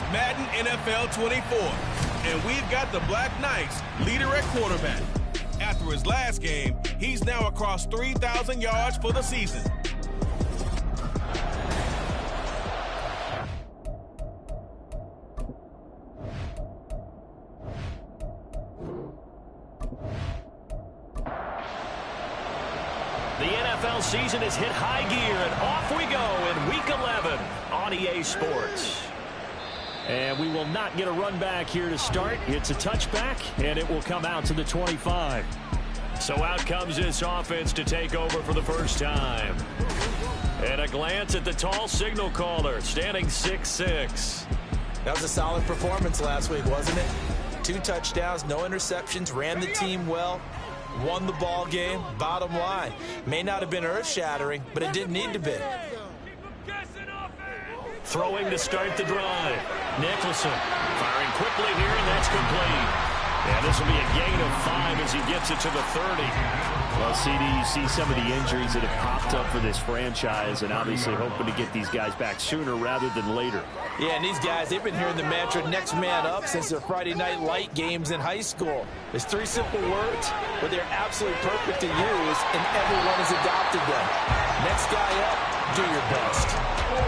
It's Madden NFL 24, and we've got the Black Knights leader at quarterback. After his last game, he's now across 3,000 yards for the season. The NFL season has hit high gear, and off we go in Week 11 on EA Sports. And we will not get a run back here to start. It's a touchback, and it will come out to the 25. So out comes this offense to take over for the first time. And a glance at the tall signal caller, standing 6'6". That was a solid performance last week, wasn't it? 2 touchdowns, no interceptions, ran the team well, won the ball game. Bottom line, may not have been earth-shattering, but it didn't need to be. Throwing to start the drive. Nicholson firing quickly here, and that's complete. And this will be a gain of 5 as he gets it to the 30. Well, CD, you see some of the injuries that have popped up for this franchise, and obviously hoping to get these guys back sooner rather than later. Yeah, and these guys, they've been hearing the mantra, next man up, since their Friday night light games in high school. There's 3 simple words, but they're absolutely perfect to use, and everyone has adopted them. Next guy up, do your best.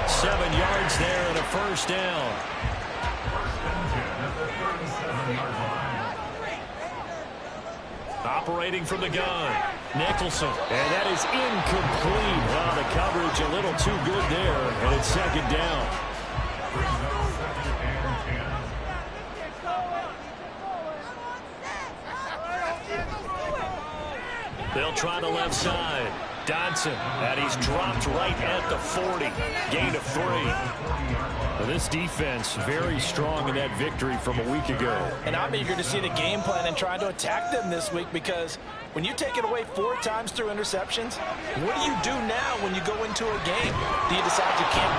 7 yards there and a first down. Operating from the gun, Nicholson. And that is incomplete. Wow, the coverage a little too good there, and it's second down. They'll try the left side. Dodson, and he's dropped right at the 40. Gain of 3. Well, this defense very strong in that victory from a week ago. And I'm eager to see the game plan and trying to attack them this week, because when you take it away 4 times through interceptions, what do you do now when you go into a game? Do you decide you can't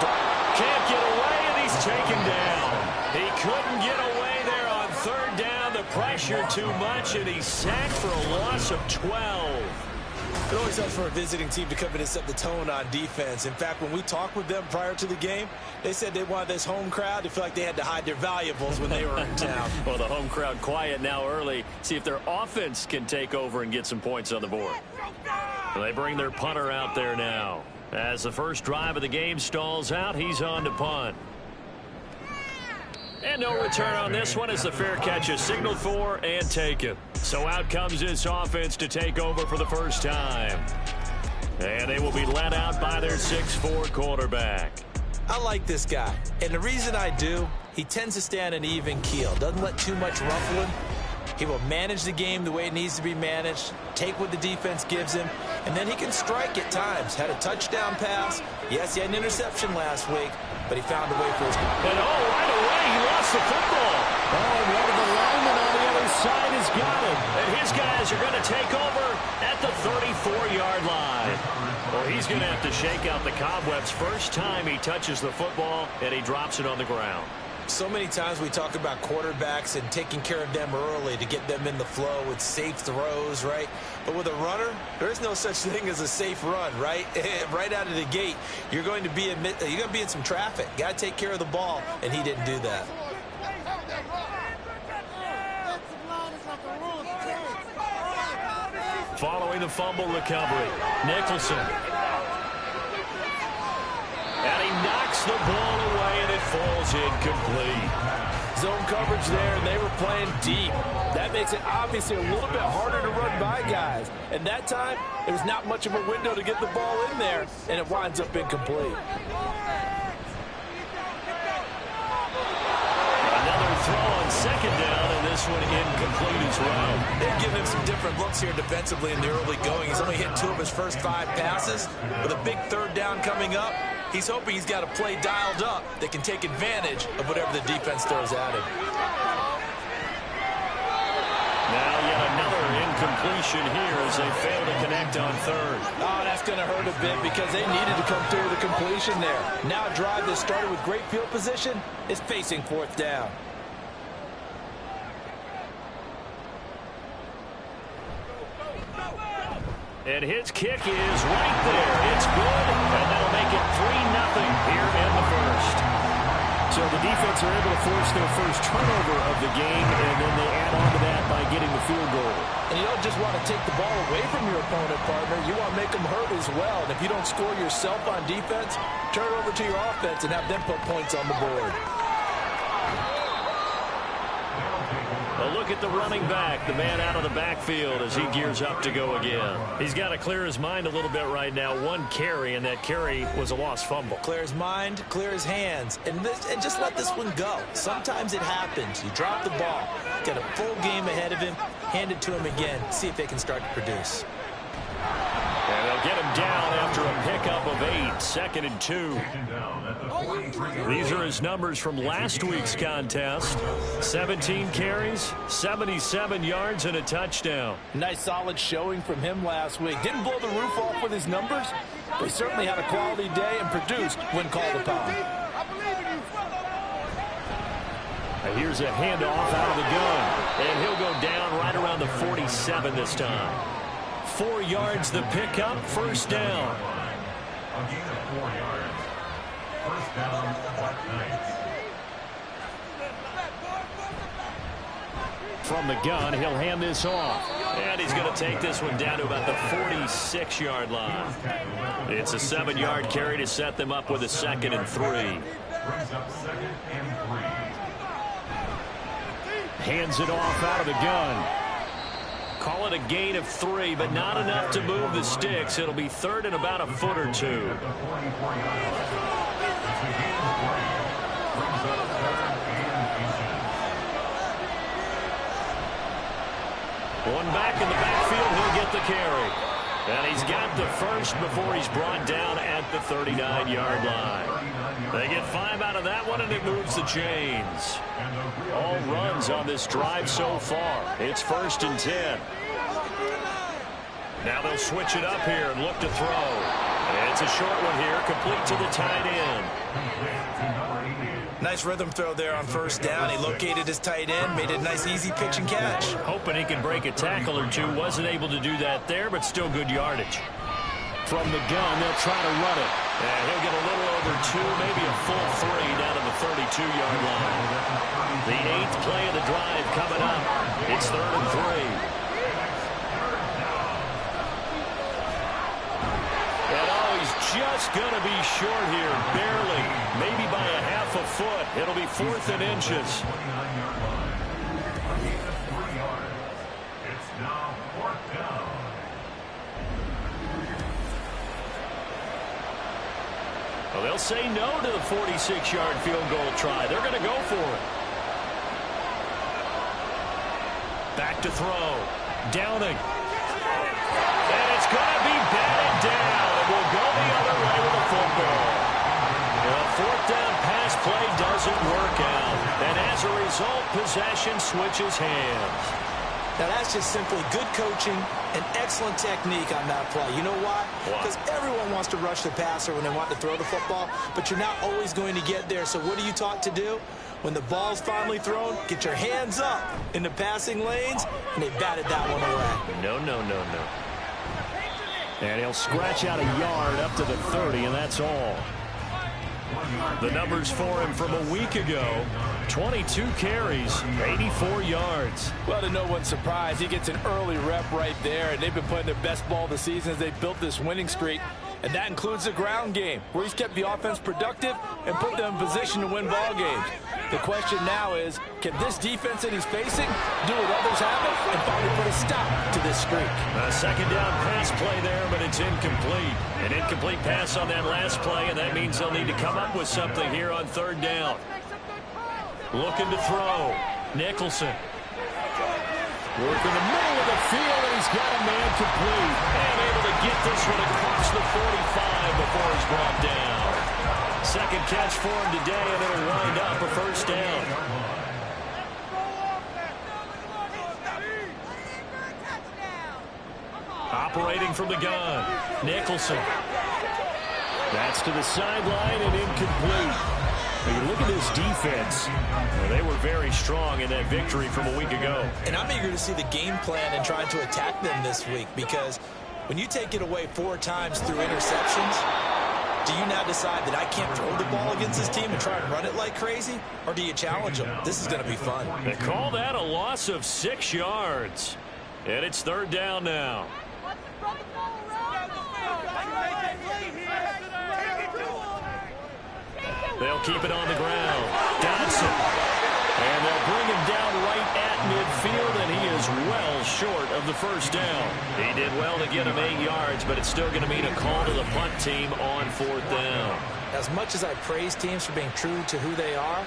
get away, and he's taken down. He couldn't get away there on 3rd down. The pressure too much, and he's sacked for a loss of 12. It always helps for a visiting team to come in and set the tone on defense. In fact, when we talked with them prior to the game, they said they wanted this home crowd to feel like they had to hide their valuables when they were in town. Well, the home crowd quiet now early. See if their offense can take over and get some points on the board. Well, they bring their punter out there now. As the first drive of the game stalls out, he's on to punt. And no return on this one as the fair catch is signaled for and taken. So out comes this offense to take over for the first time. And they will be led out by their 6'4" quarterback. I like this guy. And the reason I do, he tends to stay on an even keel. Doesn't let too much ruffle him. He will manage the game the way it needs to be managed, take what the defense gives him, and then he can strike at times. Had a touchdown pass. Yes, he had an interception last week, but he found a way for his... And right away, he lost the football. Oh, one of the linemen on the other side has got him. And his guys are going to take over at the 34-yard line. Well, he's going to have to shake out the cobwebs first time he touches the football, and he drops it on the ground. So many times we talk about quarterbacks and taking care of them early to get them in the flow with safe throws, right? But with a runner, there is no such thing as a safe run, right? Right out of the gate, you're going to be in some traffic. Got to take care of the ball, and he didn't do that. Following the fumble recovery, Nicholson. And he knocks the ball away, and it falls incomplete. Zone coverage there, and they were playing deep. That makes it obviously a little bit harder to run by guys. And that time, there's not much of a window to get the ball in there, and it winds up incomplete. Another throw on 2nd down, and this one incomplete as well. They're giving him some different looks here defensively in the early going. He's only hit 2 of his first 5 passes. With a big 3rd down coming up, he's hoping he's got a play dialed up that can take advantage of whatever the defense throws at him. Now yet another incompletion here as they fail to connect on 3rd. Oh, that's going to hurt a bit because they needed to come through with a completion there. Now a drive that started with great field position is facing 4th down. And his kick is right there. It's good, and that'll make it 3-0 here in the first. So the defense are able to force their first turnover of the game, and then they add on to that by getting the field goal. And you don't just want to take the ball away from your opponent, partner. You want to make them hurt as well. And if you don't score yourself on defense, turn it over to your offense and have them put points on the board. A look at the running back, the man out of the backfield as he gears up to go again. He's got to clear his mind a little bit right now. One carry, and that carry was a lost fumble. Clear his mind, clear his hands, and just let this one go. Sometimes it happens. You drop the ball, got a full game ahead of him, hand it to him again, see if they can start to produce. And they'll get him down after a pickup of 8, 2nd and 2. These are his numbers from last week's contest. 17 carries, 77 yards, and a touchdown. Nice solid showing from him last week. Didn't blow the roof off with his numbers, but he certainly had a quality day and produced when called upon. And here's a handoff out of the gun. And he'll go down right around the 47 this time. 4 yards the pickup, first down. From the gun, he'll hand this off. And he's going to take this one down to about the 46-yard line. It's a 7-yard carry to set them up with a 2nd and 3. Hands it off out of the gun. Call it a gain of 3, but not enough to move the sticks. It'll be 3rd and about a foot or 2. One back in the backfield, he'll get the carry. And he's got the first before he's brought down at the 39-yard line. They get 5 out of that one, and it moves the chains. All runs on this drive so far. It's 1st and 10. Now they'll switch it up here and look to throw. And it's a short one here, complete to the tight end. Nice rhythm throw there on first down. He located his tight end, made a nice easy pitch and catch. Hoping he can break a tackle or two. Wasn't able to do that there, but still good yardage. From the gun, they'll try to run it. And he'll get a little over 2, maybe a full 3 down to the 32-yard line. The 8th play of the drive coming up. It's 3rd and 3. And oh, he's just going to be short here, barely. Maybe by a half a foot. It'll be 4th and inches. Well, they'll say no to the 46-yard field goal try. They're going to go for it. Back to throw. Downing. And it's going to be batted down. It will go the other way with the football. The 4th down pass play doesn't work out. And as a result, possession switches hands. Now, that's just simply good coaching and excellent technique on that play. You know why? Because everyone wants to rush the passer when they want to throw the football, but you're not always going to get there. So what are you taught to do? When the ball's finally thrown, get your hands up in the passing lanes, and they batted that one away. No. And he'll scratch out a yard up to the 30, and that's all. The numbers for him from a week ago: 22 carries, 84 yards. Well, to no one's surprise, he gets an early rep right there, and they've been playing their best ball this season as they've built this winning streak. And that includes the ground game, where he's kept the offense productive and put them in position to win ball games. The question now is, can this defense that he's facing do what others haven't and finally put a stop to this streak? A 2nd down pass play there, but it's incomplete. An incomplete pass on that last play, and that means they'll need to come up with something here on 3rd down. Looking to throw. Nicholson. Working the middle of the field, and he's got a man complete. And able to get this one across the 45 before he's brought down. 2nd catch for him today, and it'll wind up a 1st down. Operating from the gun. Nicholson. That's to the sideline and incomplete. When you look at this defense, well, they were very strong in that victory from a week ago. And I'm eager to see the game plan and trying to attack them this week, because when you take it away 4 times through interceptions, Do you now decide that I can't throw the ball against this team and try and run it like crazy? Or do you challenge them? This is going to be fun. They call that a loss of 6 yards. And it's 3rd down now. They'll keep it on the ground. Dodson. And they'll bring him down right at midfield, and he is well short of the 1st down. He did well to get him 8 yards, but it's still going to mean a call to the punt team on 4th down. As much as I praise teams for being true to who they are,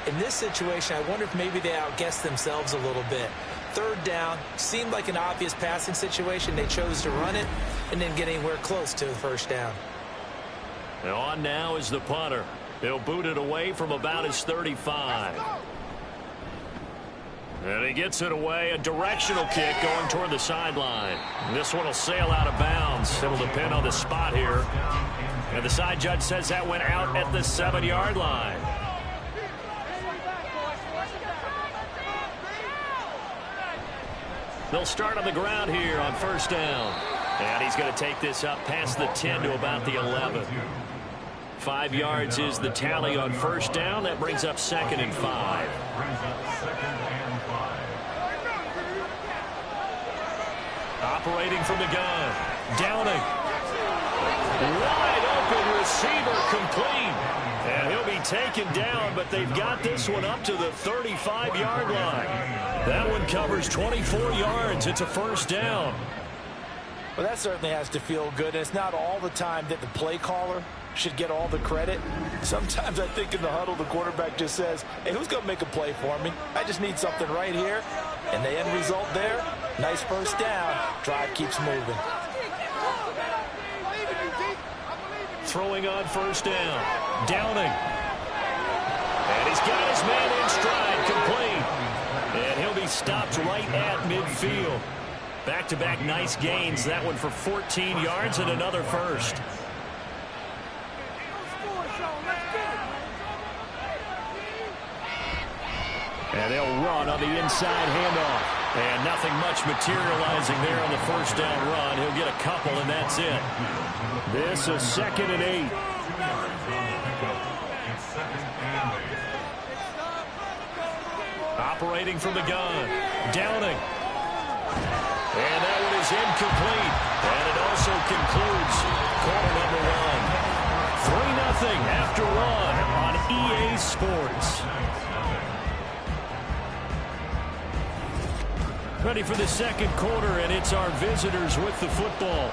in this situation, I wonder if maybe they outguessed themselves a little bit. 3rd down, seemed like an obvious passing situation. They chose to run it and didn't get anywhere close to the 1st down. And on now is the punter. He'll boot it away from about his 35. And he gets it away, a directional kick going toward the sideline. This one will sail out of bounds. It'll depend on the spot here. And the side judge says that went out at the 7-yard line. They'll start on the ground here on 1st down. And he's going to take this up past the 10 to about the 11. 5 yards is the tally on 1st down. That brings up 2nd and 5. Operating from the gun. Downing. Wide open receiver complete. And he'll be taken down, but they've got this one up to the 35-yard line. That one covers 24 yards. It's a 1st down. Well, that certainly has to feel good. And it's not all the time that the play caller should get all the credit. Sometimes I think in the huddle, the quarterback just says, hey, who's going to make a play for me? I just need something right here. And the end result there, nice 1st down. Drive keeps moving. Throwing on 1st down. Downing. And he's got his man in stride, complete. And he'll be stopped right at midfield. Back-to-back nice gains. That one for 14 yards and another 1st. And they'll run on the inside handoff. And nothing much materializing there on the 1st down run. He'll get a couple, and that's it. This is 2nd and 8. Operating from the gun. Downing. And that one is incomplete. And it also concludes quarter number 1. 3-0 after 1 on EA Sports. Ready for the 2nd quarter, and it's our visitors with the football.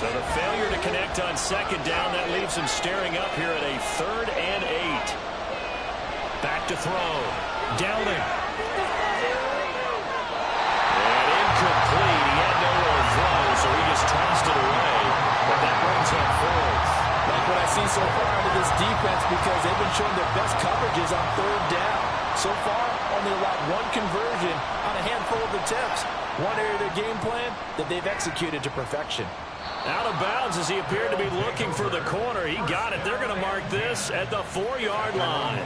So the failure to connect on 2nd down, that leaves them staring up here at a 3rd and 8. Back to throw. Downing. And incomplete. He had nowhere to throw, so he just tossed it away. But that brings up 4th. Like what I see so far out of this defense, because they've been showing their best coverages on 3rd down. So far, only allowed 1 conversion on a handful of attempts. One area of their game plan that they've executed to perfection. Out of bounds as he appeared to be looking for the corner. He got it. They're going to mark this at the 4-yard line.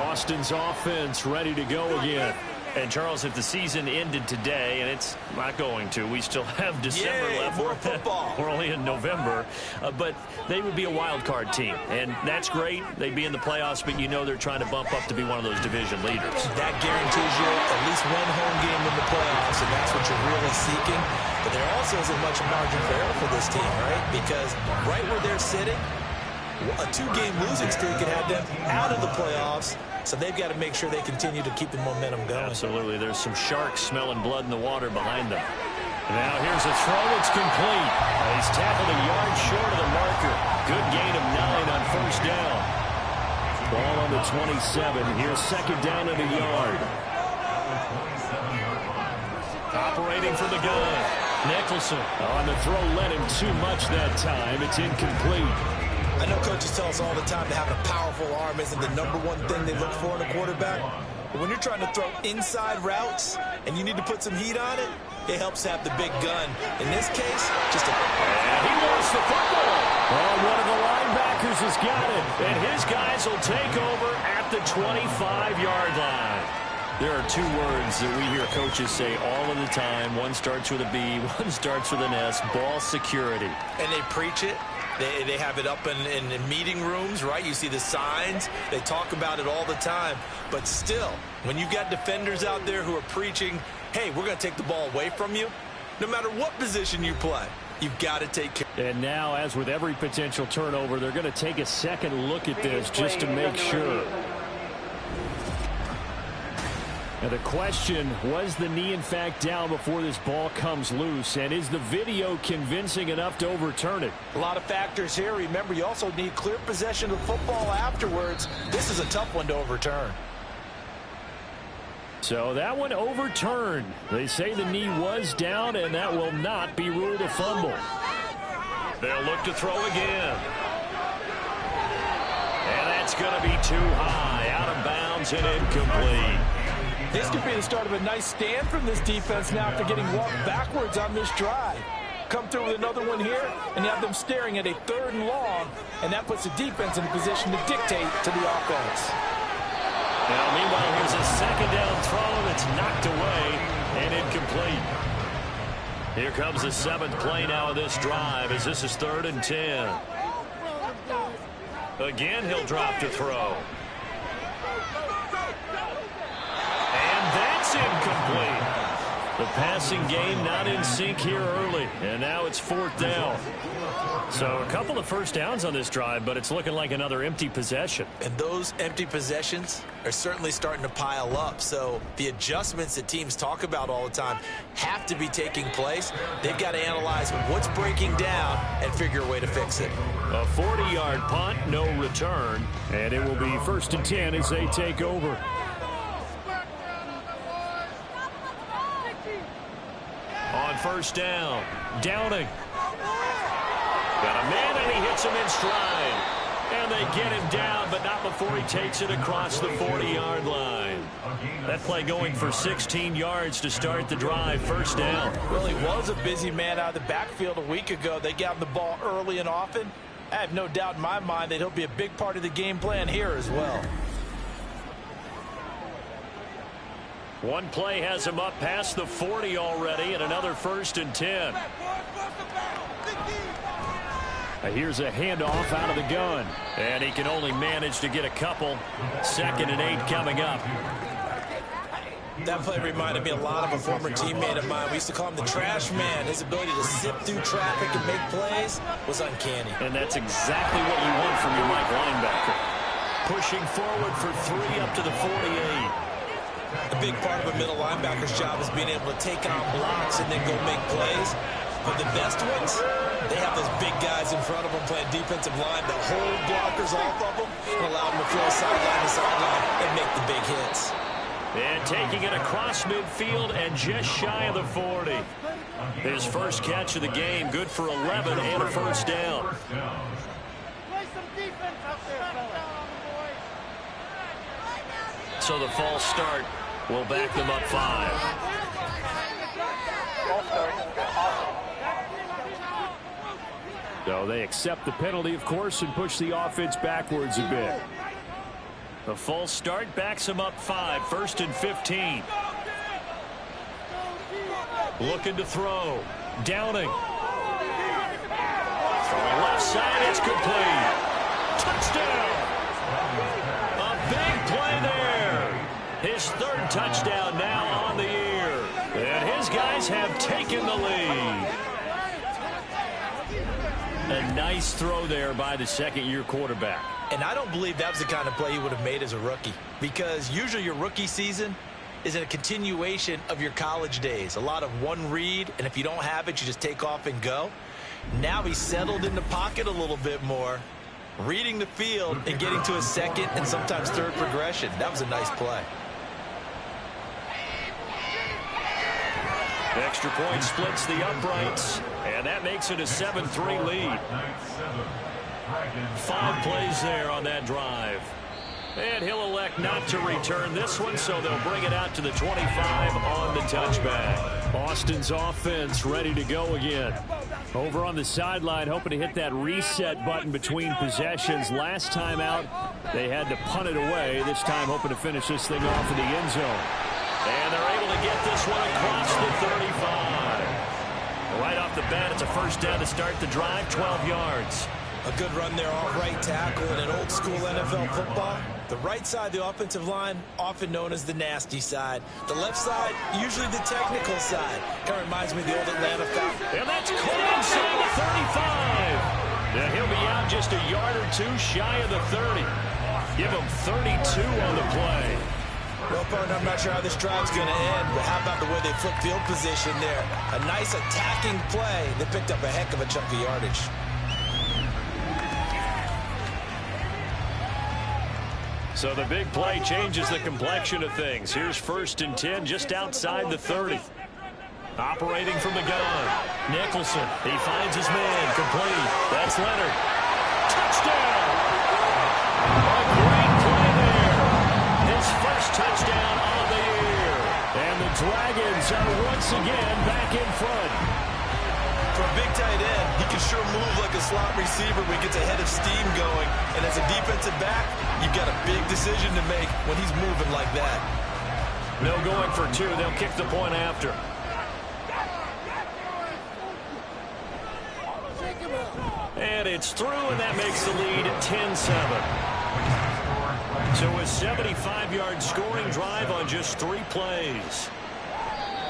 Austin's offense ready to go again. And, Charles, if the season ended today, and it's not going to, we still have December left. More football. We're only in November. But they would be a wild card team. And that's great. They'd be in the playoffs, but you know they're trying to bump up to be one of those division leaders. That guarantees you at least 1 home game in the playoffs, and that's what you're really seeking. But there also isn't much margin for error for this team, right? Because right where they're sitting, a 2-game losing streak could have them out of the playoffs. So they've got to make sure they continue to keep the momentum going. Absolutely. There's some sharks smelling blood in the water behind them. Now here's a throw. It's complete. He's tackled a yard short of the marker. Good gain of 9 on 1st down. Ball on the 27. Here's 2nd down and a yard. Operating from the gun. Nicholson on the throw. Led him too much that time. It's incomplete. I know coaches tell us all the time that having a powerful arm isn't the #1 thing they look for in a quarterback. But when you're trying to throw inside routes and you need to put some heat on it, it helps have the big gun. In this case, just a... And he lost the football. Well, one of the linebackers has got it. And his guys will take over at the 25-yard line. There are 2 words that we hear coaches say all of the time. One starts with a B, one starts with an S. Ball security. And they preach it. They have it up in meeting rooms, right? You see the signs. They talk about it all the time. But still, when you've got defenders out there who are preaching, hey, we're going to take the ball away from you, no matter what position you play, you've got to take care. And now, as with every potential turnover, they're going to take a second look at this just to make sure. Now the question, was the knee in fact down before this ball comes loose? And is the video convincing enough to overturn it? A lot of factors here. Remember, you also need clear possession of football afterwards. This is a tough one to overturn. So that one overturned. They say the knee was down, and that will not be ruled a fumble. They'll look to throw again. And that's going to be too high, out of bounds and incomplete. This could be the start of a nice stand from this defense now after getting walked backwards on this drive. Come through with another one here, and you have them staring at a 3rd and long, and that puts the defense in a position to dictate to the offense. Now, meanwhile, here's a 2nd down throw that's knocked away and incomplete. Here comes the 7th play now of this drive as this is 3rd and 10. Again, he'll drop to throw. That's incomplete. The passing game not in sync here early, and now it's 4th down. So a couple of first downs on this drive, but it's looking like another empty possession. And those empty possessions are certainly starting to pile up. So the adjustments that teams talk about all the time have to be taking place. They've got to analyze what's breaking down and figure a way to fix it. A 40-yard punt, no return, and it will be 1st and 10 as they take over. On 1st down, Downing. Got a man, and he hits him in stride. And they get him down, but not before he takes it across the 40-yard line. That play going for 16 yards to start the drive, 1st down. Well, he was a busy man out of the backfield a week ago. They got him the ball early and often. I have no doubt in my mind that he'll be a big part of the game plan here as well. One play has him up past the 40 already, and another 1st and 10. Here's a handoff out of the gun, and he can only manage to get a couple. 2nd and 8 coming up. That play reminded me a lot of a former teammate of mine. We used to call him the trash man. His ability to sift through traffic and make plays was uncanny. And that's exactly what you want from your Mike linebacker. Pushing forward for 3 up to the 48. A big part of a middle linebacker's job is being able to take on blocks and then go make plays. But the best ones, they have those big guys in front of them playing defensive line that hold blockers off of them and allow them to throw sideline to sideline and make the big hits. And taking it across midfield and just shy of the 40. His first catch of the game, good for 11 and a 1st down. So the false start will back them up 5. So they accept the penalty, of course, and push the offense backwards a bit. The false start backs them up 5, 1st and 15. Looking to throw. Downing. Throwing left side, it's complete. Touchdown! A big play there. His 3rd touchdown now on the year. And his guys have taken the lead. A nice throw there by the 2nd-year quarterback. And I don't believe that was the kind of play he would have made as a rookie, because usually your rookie season is a continuation of your college days. A lot of one read, and if you don't have it, you just take off and go. Now he's settled in the pocket a little bit more, reading the field and getting to a 2nd and sometimes 3rd progression. That was a nice play. Extra point splits the uprights, and that makes it a 7-3 lead. 5 plays there on that drive. And he'll elect not to return this one, so they'll bring it out to the 25 on the touchback. Austin's offense ready to go again. Over on the sideline, hoping to hit that reset button between possessions. Last time out, they had to punt it away. This time hoping to finish this thing off in the end zone. And they're able to get this one across the 35. Right off the bat, it's a 1st down to start the drive, 12 yards. A good run there off right tackle in an old-school NFL football. The right side, the offensive line, often known as the nasty side. The left side, usually the technical side. Kind of reminds me of the old Atlanta Falcons. And that's clean inside the 35. Now he'll be out just a yard or two shy of the 30. Give him 32 on the play. Well, partner, I'm not sure how this drive's going to end, but how about the way they flip field position there? A nice attacking play. They picked up a heck of a chunk of yardage. So the big play changes the complexion of things. Here's 1st and 10 just outside the 30. Operating from the gun. Nicholson. He finds his man. Complete. That's Leonard. Touchdown! A great play there. His first touchdown of the year. And the Dragons are once again back in front. For a big tight end, he can sure move like a slot receiver when he gets a head of steam going. And as a defensive back, you've got a big decision to make when he's moving like that. No going for two. They'll kick the point after. And it's through, and that makes the lead 10-7. So a 75-yard scoring drive on just 3 plays.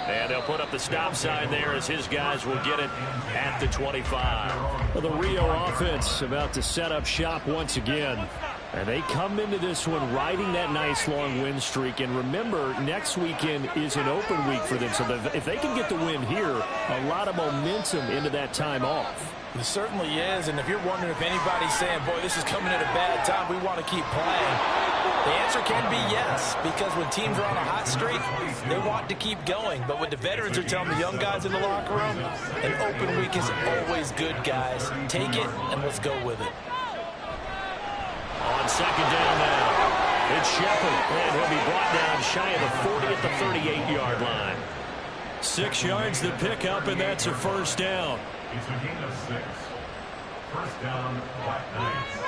And they'll put up the stop sign there as his guys will get it at the 25. Well, the Rio offense about to set up shop once again. And they come into this one riding that nice long win streak. And remember, next weekend is an open week for them. So if they can get the win here, a lot of momentum into that time off. It certainly is, and if you're wondering if anybody's saying, boy, this is coming at a bad time, we want to keep playing, the answer can be yes, because when teams are on a hot streak, they want to keep going. But what the veterans are telling the young guys in the locker room, an open week is always good, guys. Take it, and let's go with it. On 2nd down now, it's Shepard, and he'll be brought down shy of the 40 at the 38-yard line. 6 yards the pickup, and that's a 1st down. It's a gain of 6. 1st down, Black Knights.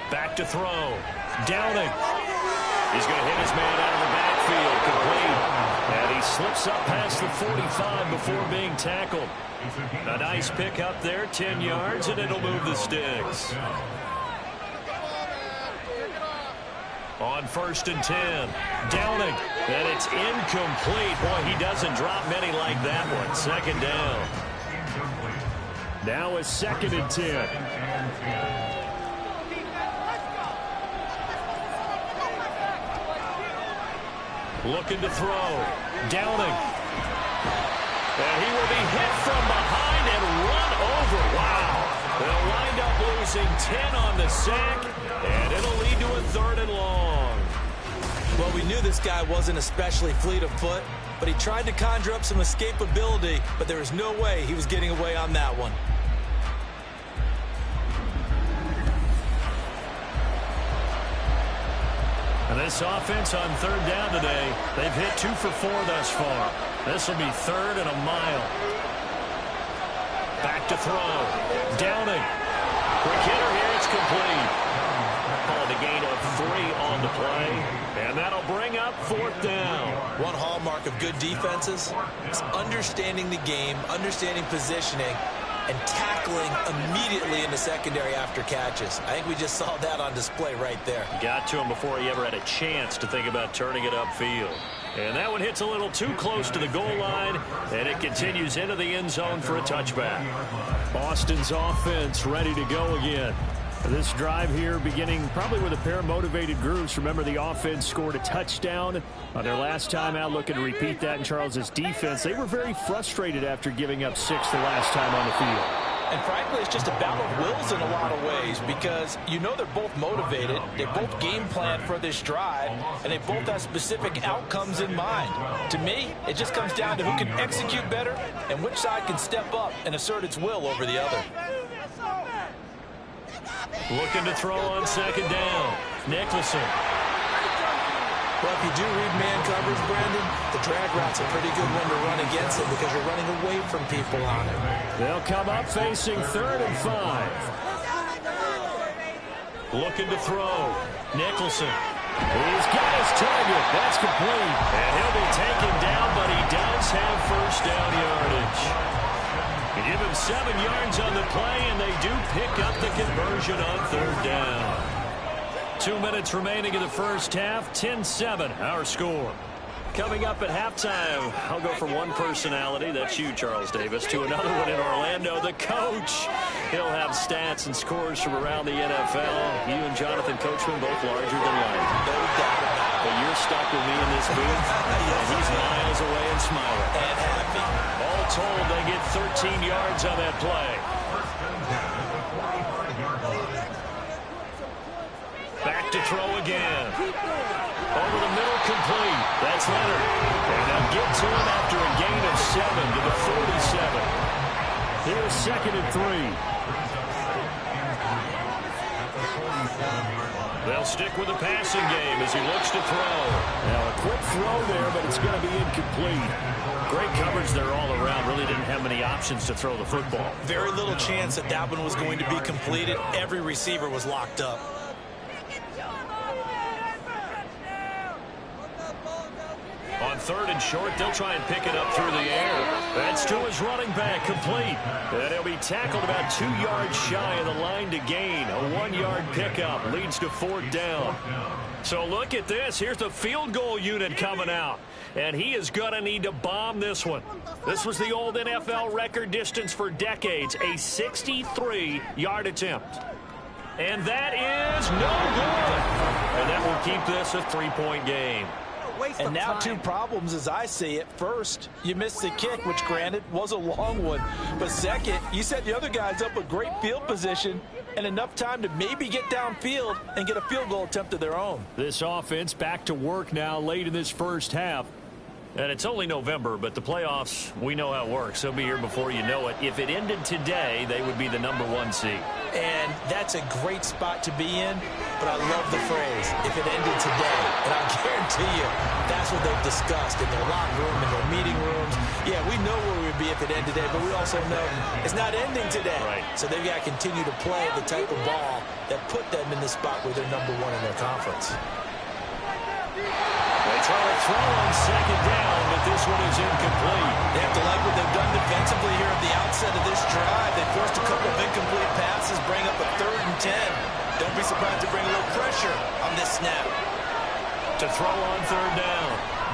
Back to throw. Downing. He's going to hit his man out of the backfield. Complete. And he slips up past the 45 before being tackled. A nice pick up there, 10 yards, and it'll move the sticks. On 1st and 10. Downing. And it's incomplete. Boy, he doesn't drop many like that one. 2nd down. Now it's 2nd and 10. Looking to throw. Downing. And he will be hit from behind and run over. Wow. They'll wind up losing 10 on the sack, and it'll lead to a 3rd and long. Well, we knew this guy wasn't especially fleet of foot, but he tried to conjure up some escapability, but there was no way he was getting away on that one. And this offense on 3rd down today, they've hit 2 for 4 thus far. This will be 3rd and a mile. Back to throw. Downing. Quick hitter here. It's complete. Called a gain of 3 on the play. And that'll bring up 4th down. One hallmark of good defenses is understanding the game, understanding positioning, and tackling immediately in the secondary after catches. I think we just saw that on display right there. Got to him before he ever had a chance to think about turning it upfield. And that one hits a little too close to the goal line, and it continues into the end zone for a touchback. Boston's offense ready to go again. This drive here beginning probably with a pair of motivated groups. Remember, the offense scored a touchdown on their last time out, looking to repeat that in Charles's defense. They were very frustrated after giving up 6 the last time on the field. And frankly, it's just a battle of wills in a lot of ways, because you know they're both motivated, they both game plan for this drive, and they both have specific outcomes in mind. To me, it just comes down to who can execute better and which side can step up and assert its will over the other. Looking to throw on 2nd down. Nicholson. Well, if you do read man coverage, Brandon, the drag route's a pretty good one to run against it because you're running away from people on it. They'll come up facing 3rd and 5. Looking to throw. Nicholson. He's got his target. That's complete. And he'll be taken down, but he does have 1st down yardage. coverage. You give him 7 yards on the play, and they do pick up the conversion on 3rd down. 2 minutes remaining in the first half, 10-7, our score. Coming up at halftime, I'll go from one personality, that's you, Charles Davis, to another one in Orlando, the coach. He'll have stats and scores from around the NFL. You and Jonathan Coachman, both larger than life. No doubt about it. But you're stuck with me in this booth, and he's miles away and smiling. And happy. All told, they get 13 yards on that play. Back to throw again. Over the middle, complete. That's Leonard. And they'll get to him after a gain of 7 to the 47. Here's 2nd and 3. They'll stick with the passing game as he looks to throw. Now, a quick throw there, but it's going to be incomplete. Great coverage there all around. Really didn't have many options to throw the football. Very little chance that that one was going to be completed. Every receiver was locked up. On 3rd and short, they'll try and pick it up through the air. That's to his running back, complete. And he'll be tackled about 2 yards shy of the line to gain. A 1-yard pickup leads to 4th down. So look at this. Here's the field goal unit coming out. And he is going to need to bomb this one. This was the old NFL record distance for decades, a 63-yard attempt. And that is no good. And that will keep this a 3-point game. And now 2 problems as I see it. First, you missed the kick, which granted was a long one. But second, you set the other guys up with great field position and enough time to maybe get downfield and get a field goal attempt of their own. This offense back to work now late in this first half. And it's only November, but the playoffs, we know how it works. They'll be here before you know it. If it ended today, they would be the #1 seed. And that's a great spot to be in, but I love the phrase, if it ended today. And I guarantee you, that's what they've discussed in their locker room, in their meeting rooms. Yeah, we know where we would be if it ended today, but we also know it's not ending today. Right. So they've got to continue to play the type of ball that put them in the spot where they're #1 in their conference. They try to throw on 2nd down, but this one is incomplete. They have to like what they've done defensively here at the outset of this drive. They forced a couple of incomplete passes, bring up a 3rd and 10. Don't be surprised to bring a little pressure on this snap. To throw on 3rd down.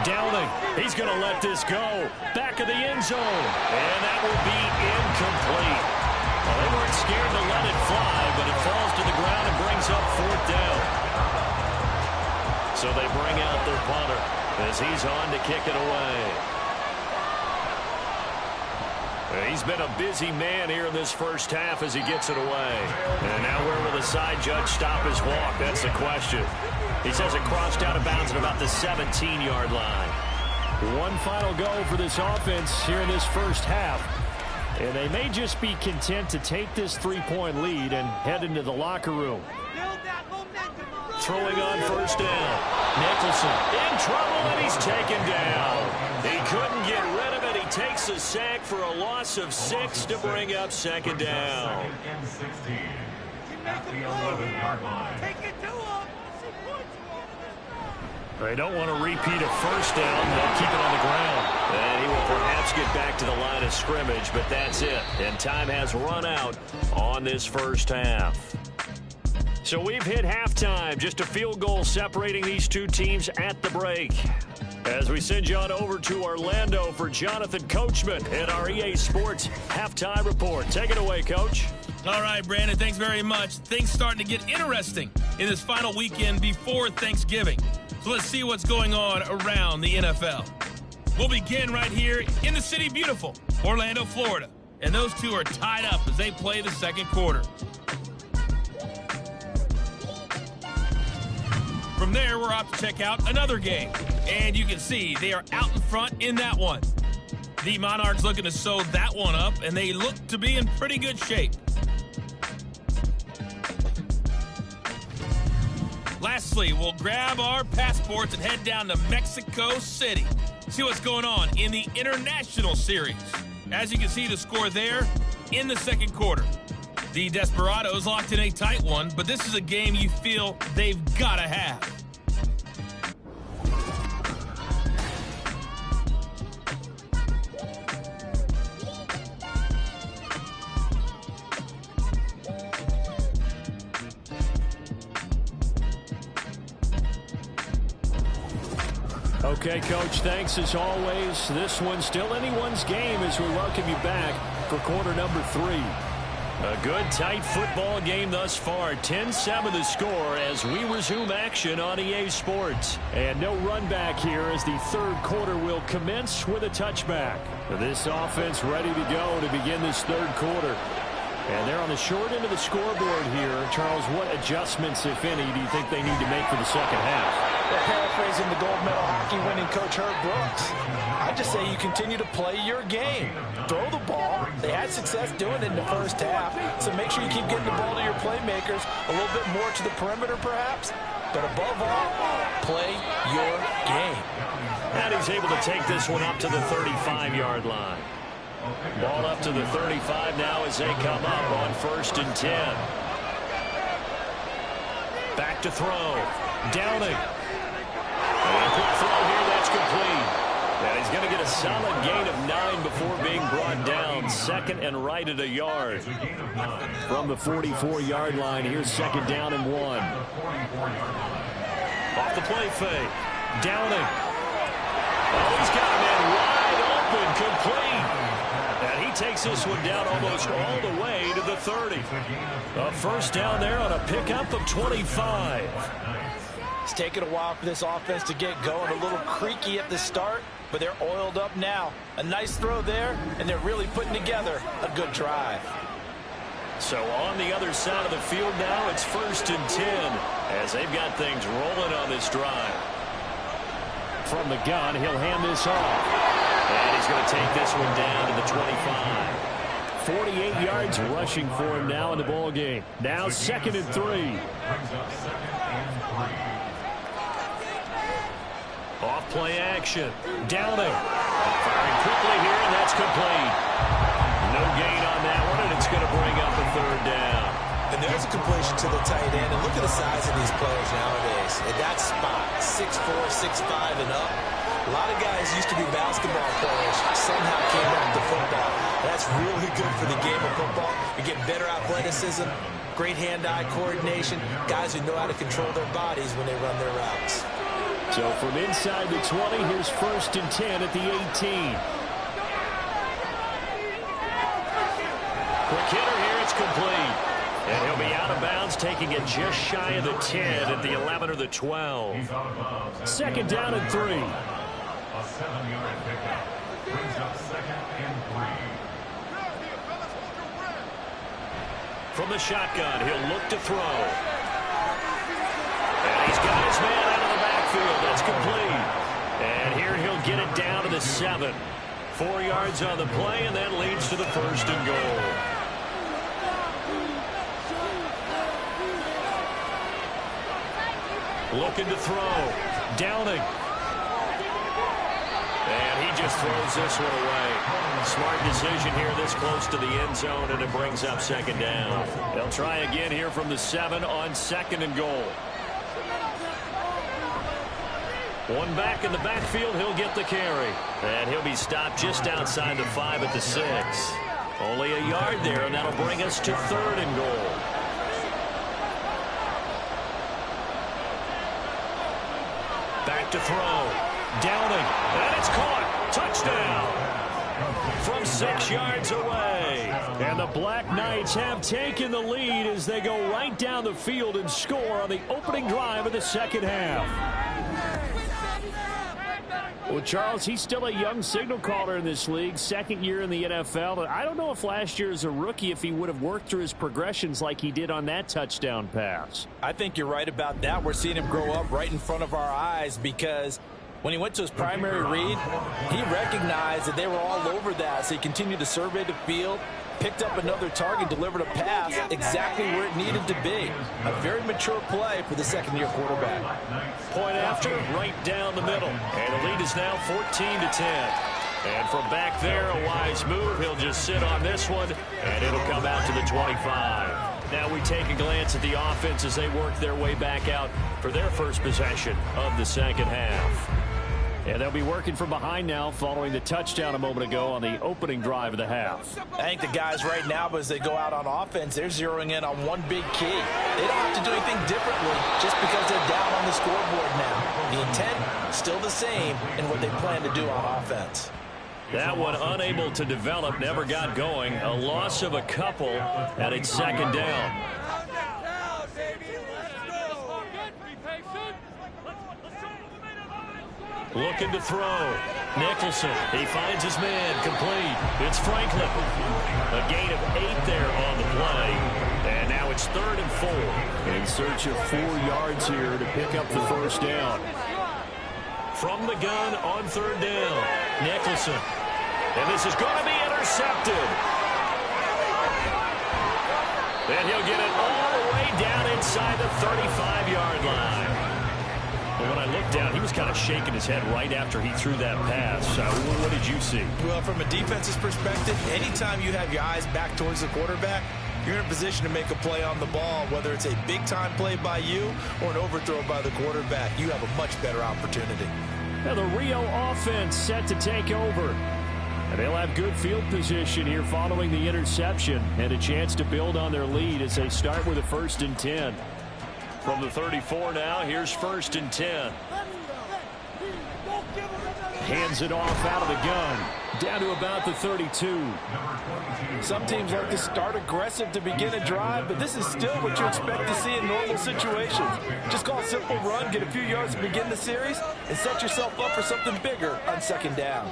Downing. He's going to let this go. Back of the end zone. And that will be incomplete. Well, they weren't scared to let it fly, but it falls to the ground and brings up 4th down. So they bring out their punter as he's on to kick it away. He's been a busy man here in this first half as he gets it away. And now where will the side judge stop his walk? That's the question. He says it crossed out of bounds at about the 17-yard line. One final go for this offense here in this first half. And they may just be content to take this 3-point lead and head into the locker room. Throwing on 1st down. Nicholson in trouble, and he's taken down. He couldn't get rid of it. He takes a sack for a loss of 6 to bring up 2nd down. And 16 at the 11-yard line. Take it to him. They don't want to repeat a 1st down. They'll keep it on the ground. And he will perhaps get back to the line of scrimmage, but that's it. And time has run out on this first half. So we've hit halftime. Just a field goal separating these 2 teams at the break. As we send you on over to Orlando for Jonathan Coachman and our EA Sports Halftime Report. Take it away, Coach. All right, Brandon, thanks very much. Things starting to get interesting in this final weekend before Thanksgiving. So let's see what's going on around the NFL. We'll begin right here in the city beautiful, Orlando, Florida. And those 2 are tied up as they play the 2nd quarter. From there, we're off to check out another game. And you can see they are out in front in that one. The Monarchs looking to sew that one up, and they look to be in pretty good shape. Lastly, we'll grab our passports and head down to Mexico City. See what's going on in the International Series. As you can see, the score there in the 2nd quarter. The Desperados locked in a tight one, but this is a game you feel they've got to have. Okay, Coach, thanks as always. This one's still anyone's game as we welcome you back for quarter number 3. A good, tight football game thus far. 10-7 the score as we resume action on EA Sports. And no run back here as the third quarter will commence with a touchback. This offense ready to go to begin this third quarter. And they're on the short end of the scoreboard here. Charles, what adjustments, if any, do you think they need to make for the second half? Well, paraphrasing the gold medal hockey winning coach Herb Brooks, I just say you continue to play your game. Throw the ball. They had success doing it in the first half, so make sure you keep getting the ball to your playmakers, a little bit more to the perimeter perhaps, but above all, play your game. And he's able to take this one up to the 35-yard line. Ball up to the 35 now as they come up on 1st and 10. Back to throw. Downing. And a quick throw here, that's complete. And he's going to get a solid gain of 9 before being brought down. Second and right at a yard. From the 44-yard line, here's second down and 1. Off the play fake. Downing. Oh, he's got a man wide open, complete. And he takes this one down almost all the way to the 30. A first down there on a pickup of 25. It's taken a while for this offense to get going. A little creaky at the start, but they're oiled up now. A nice throw there, and they're really putting together a good drive. So on the other side of the field now, it's 1st and 10 as they've got things rolling on this drive. From the gun, he'll hand this off. And he's going to take this one down to the 25. 48 yards rushing for him now in the ball game. Now 2nd and 3. Off play action. Downing. Firing quickly here, and that's complete. No gain on that one, and it's going to bring up a 3rd down. And there's a completion to the tight end. And look at the size of these players nowadays. At that spot, 6'4", 6'5", and up. A lot of guys used to be basketball players, somehow came back to football. That's really good for the game of football. You get better athleticism, great hand-eye coordination, guys who know how to control their bodies when they run their routes. So from inside the 20, here's 1st and 10 at the 18. Quick hitter here, it's complete. And he'll be out of bounds, taking it just shy of the 10 at the 11 or the 12. 2nd down and 3. A 7-yard pickup brings up 2nd and 3. From the shotgun, he'll look to throw. And he's got his man out of the backfield. That's complete. And here he'll get it down to the 7. 4 yards on the play, and that leads to the 1st and goal. Looking to throw. Downing. And he just throws this one away. Smart decision here this close to the end zone, and it brings up 2nd down. They'll try again here from the 7 on 2nd and goal. One back in the backfield, he'll get the carry. And he'll be stopped just outside the 5 at the 6. Only a yard there, and that'll bring us to 3rd and goal. Back to throw. Downing. And it's caught. Touchdown. From 6 yards away. And the Black Knights have taken the lead as they go right down the field and score on the opening drive of the second half. Well, Charles, he's still a young signal caller in this league, 2nd year in the NFL. I don't know if last year as a rookie, if he would have worked through his progressions like he did on that touchdown pass. I think you're right about that. We're seeing him grow up right in front of our eyes because when he went to his primary read, he recognized that they were all over that. So he continued to survey the field, picked up another target, delivered a pass exactly where it needed to be. A very mature play for the 2nd-year quarterback. Point after, right down the middle. And the lead is now 14-10. And from back there, a wise move. He'll just sit on this one, and it'll come out to the 25. Now we take a glance at the offense as they work their way back out for their first possession of the second half. And they'll be working from behind now following the touchdown a moment ago on the opening drive of the half. I think the guys right now, as they go out on offense, they're zeroing in on one big key. They don't have to do anything differently just because they're down on the scoreboard now. The intent, still the same in what they plan to do on offense. That one unable to develop, never got going. A loss of a couple, and it's second down. Looking to throw. Nicholson, he finds his man, complete. It's Franklin. A gain of 8 there on the play. And now it's 3rd and 4. In search of 4 yards here to pick up the first down. From the gun on 3rd down. Nicholson. And this is going to be intercepted. And he'll get it all the way down inside the 35-yard line. But when I looked down, he was kind of shaking his head right after he threw that pass. What did you see? Well, from a defense's perspective, anytime you have your eyes back towards the quarterback, you're in a position to make a play on the ball, whether it's a big-time play by you or an overthrow by the quarterback. You have a much better opportunity. Now the Rio offense set to take over. And they'll have good field position here following the interception and a chance to build on their lead as they start with a 1st and 10. From the 34 now, here's 1st and 10. Hands it off out of the gun. Down to about the 32. Some teams like to start aggressive to begin a drive, but this is still what you expect to see in normal situations. Just call a simple run, get a few yards to begin the series, and set yourself up for something bigger on 2nd down.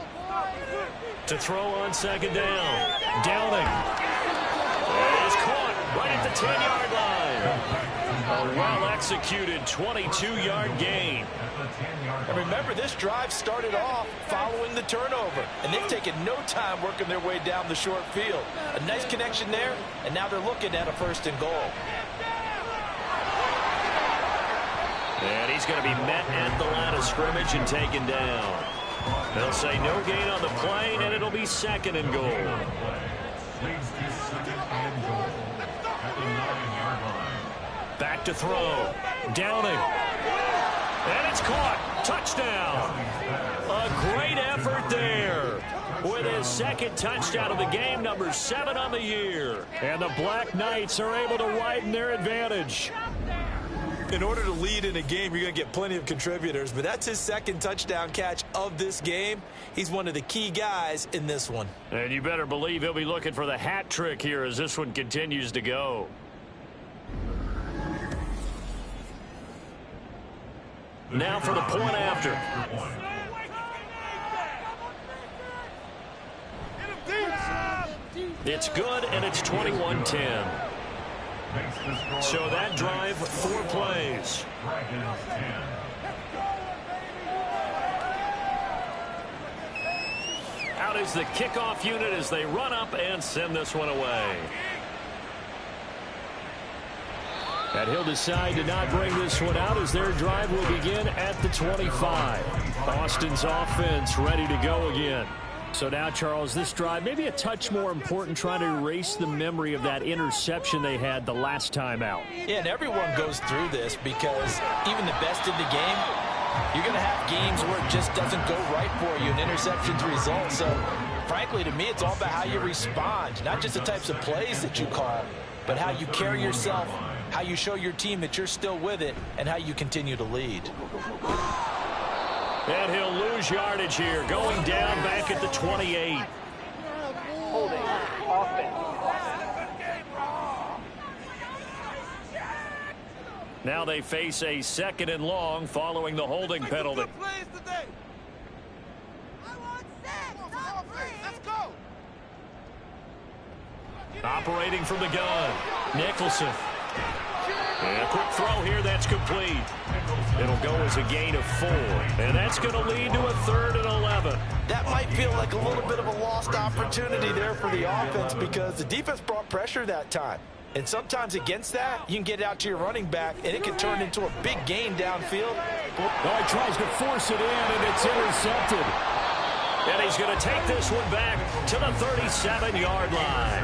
To throw on 2nd down. Downing. Is caught right at the 10-yard line. A well-executed 22-yard gain. And remember, this drive started off following the turnover, and they've taken no time working their way down the short field. A nice connection there, and now they're looking at a 1st and goal. And he's going to be met at the line of scrimmage and taken down. They'll say no gain on the play, and it'll be 2nd and goal. Back to throw. Downing. And it's caught. Touchdown. A great effort there. With his 2nd touchdown of the game, number 7 on the year. And the Black Knights are able to widen their advantage. In order to lead in a game, you're going to get plenty of contributors, but that's his 2nd touchdown catch of this game. He's one of the key guys in this one. And you better believe he'll be looking for the hat trick here as this one continues to go. Now for the point after. It's good, and it's 21-10. So that drive, 4 plays. Out is the kickoff unit as they run up and send this one away. And he'll decide to not bring this one out as their drive will begin at the 25. Austin's offense ready to go again. So now, Charles, this drive maybe a touch more important, trying to erase the memory of that interception they had the last time out. Yeah, and everyone goes through this because even the best in the game, you're going to have games where it just doesn't go right for you, and interceptions result. So, frankly, to me, it's all about how you respond, not just the types of plays that you call, but how you carry yourself, how you show your team that you're still with it, and how you continue to lead. And he'll lose yardage here, going down back at the 28. Holding offense. Now they face a 2nd and long following the holding penalty. Operating from the gun, Nicholson. And a quick throw here, that's complete. It'll go as a gain of 4. And that's going to lead to a 3rd and 11. That might feel like a little bit of a lost opportunity there for the offense because the defense brought pressure that time. And sometimes against that, you can get out to your running back, and it can turn into a big gain downfield. Oh, he tries to force it in, and it's intercepted. And he's going to take this one back to the 37-yard line.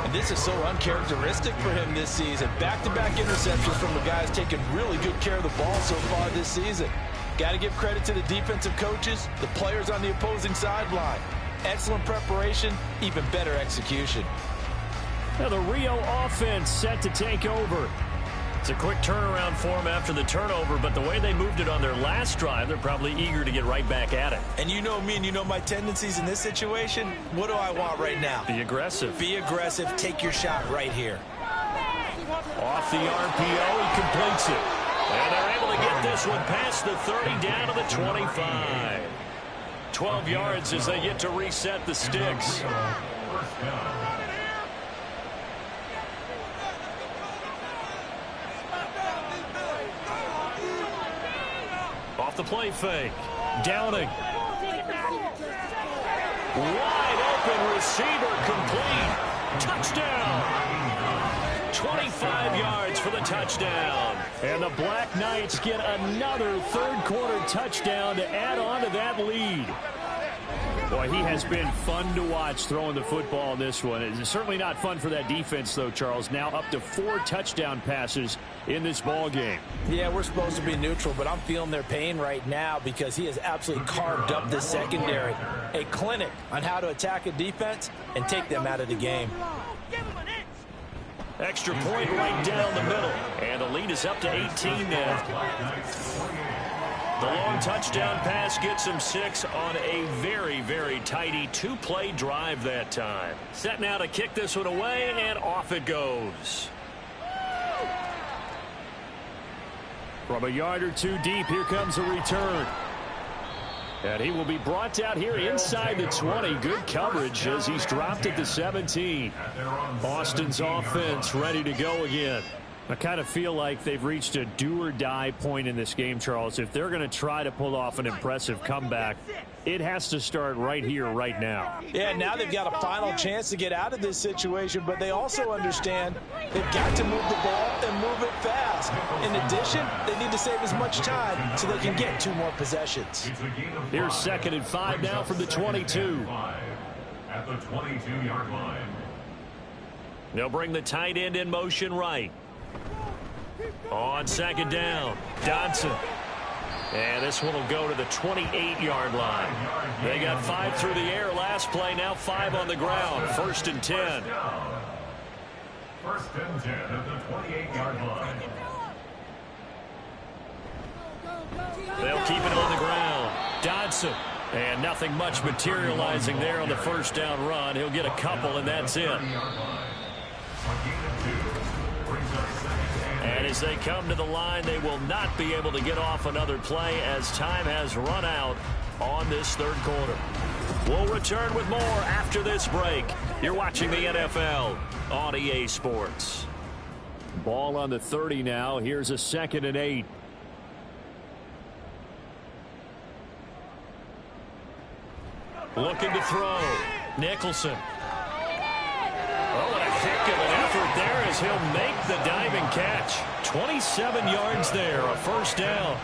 And this is so uncharacteristic for him this season. Back-to-back interceptions from the guys taking really good care of the ball so far this season. Got to give credit to the defensive coaches, the players on the opposing sideline. Excellent preparation, even better execution. Now the Rio offense set to take over. It's a quick turnaround for them after the turnover, but the way they moved it on their last drive, they're probably eager to get right back at it. And you know me and you know my tendencies in this situation. What do I want right now? Be aggressive. Be aggressive. Take your shot right here. Off the RPO, he completes it. And they're able to get this one past the 30 down to the 25. 12 yards as they get to reset the sticks. Off the play fake. Downing. Wide open receiver complete. Touchdown. 25 yards for the touchdown. And the Black Knights get another third-quarter touchdown to add on to that lead. Boy, he has been fun to watch throwing the football in this one. It's certainly not fun for that defense, though, Charles. Now up to 4 touchdown passes in this ball game. Yeah, we're supposed to be neutral, but I'm feeling their pain right now because he has absolutely carved up the secondary. A clinic on how to attack a defense and take them out of the game. Extra point right down the middle. And the lead is up to 18 now. The long touchdown pass gets him 6 on a very, very tidy 2-play drive that time. Set now to kick this one away, and off it goes. From a yard or two deep, here comes a return. And he will be brought out here inside the 20. Good coverage as he's dropped at the 17. Boston's offense ready to go again. I kind of feel like they've reached a do-or-die point in this game, Charles. If they're going to try to pull off an impressive comeback, it has to start right here, right now. Yeah, now they've got a final chance to get out of this situation, but they also understand they've got to move the ball and move it fast. In addition, they need to save as much time so they can get 2 more possessions. Here's 2nd and 5 now from the 22. At the 22-yard line. They'll bring the tight end in motion right. On 2nd down, Dodson. And this one will go to the 28-yard line. They got 5 through the air last play, now 5 on the ground. 1st and 10. 1st and 10 at the 28-yard line. They'll keep it on the ground. Dodson. And nothing much materializing there on the 1st down run. He'll get a couple, and that's it. And as they come to the line, they will not be able to get off another play as time has run out on this 3rd quarter. We'll return with more after this break. You're watching the NFL on EA Sports. Ball on the 30 now. Here's a 2nd and 8. Looking to throw. Nicholson. Oh, what a heck of an effort there as he'll make the diving catch. 27 yards there, a 1st down.